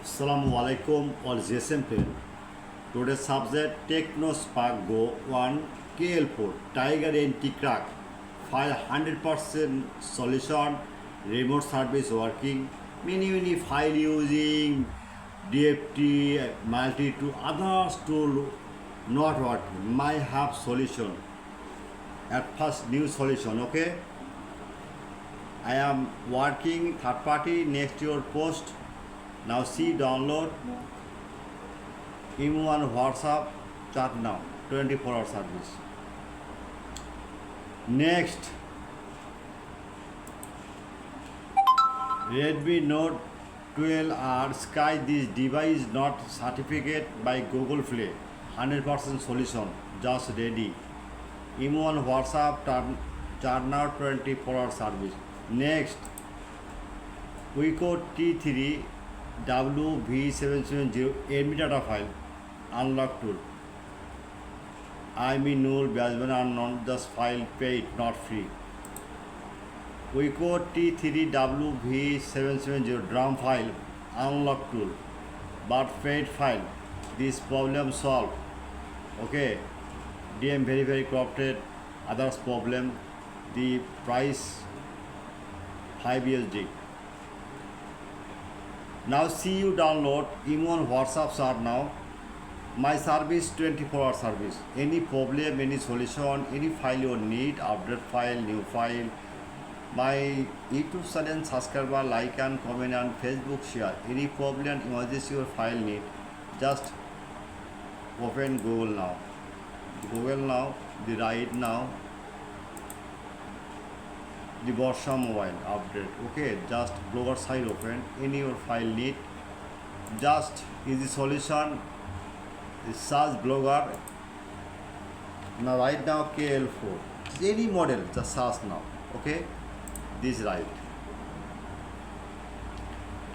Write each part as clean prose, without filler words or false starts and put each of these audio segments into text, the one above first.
Assalamu alaikum or GSM. Today's subject Techno Spark Go 1 KL4 Tiger anti-crack file 100% solution, remote service working, many file using DFT multi to others tool not working. My have solution at first new solution. Okay, I am working third party next your post. Now see download email and WhatsApp chat now 24-hour service. Next, Redmi Note 12R Sky. This device not certificate by Google Play. 100% solution just ready. Email and WhatsApp chat now 24-hour service. Next, Wiko T3 V770 8 data file unlock tool. I mean null basement unknown, just file paid not free. Wiko T3 V770 drum file unlock tool but paid file. This problem solved. Okay, DM very corrupted. Others problem, the price 5 USD. Now see you download email and WhatsApp are now. My service 24-hour service. Any problem, any solution, any file you need, update file, new file. My YouTube channel subscriber, like and comment and Facebook share. Any problem, emergency your file need, just open Google now. Google now, the right now. The Borsha Mobile update. Okay, just blogger side open. Any your file need, just easy solution. The search blogger. Now right now KL4. Any model just search now. Okay, this right.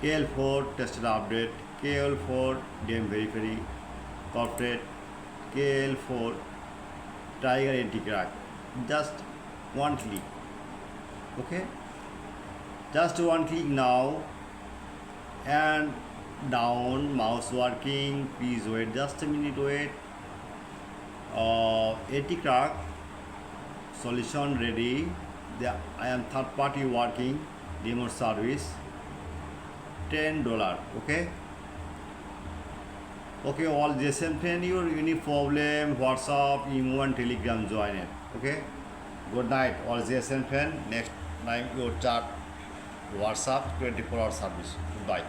KL4 tested update. KL4 DM very corporate. KL4 Tiger anti-crack. Just one click. Okay, just one click now and down, mouse working. Please wait just a minute, wait. Anti-crack solution ready. I am third party working remote service $10. Okay, all GSM friend, your any problem, WhatsApp, email and Telegram join it. Okay, good night all GSM friend. Next time your chat WhatsApp 24-hour service. Goodbye.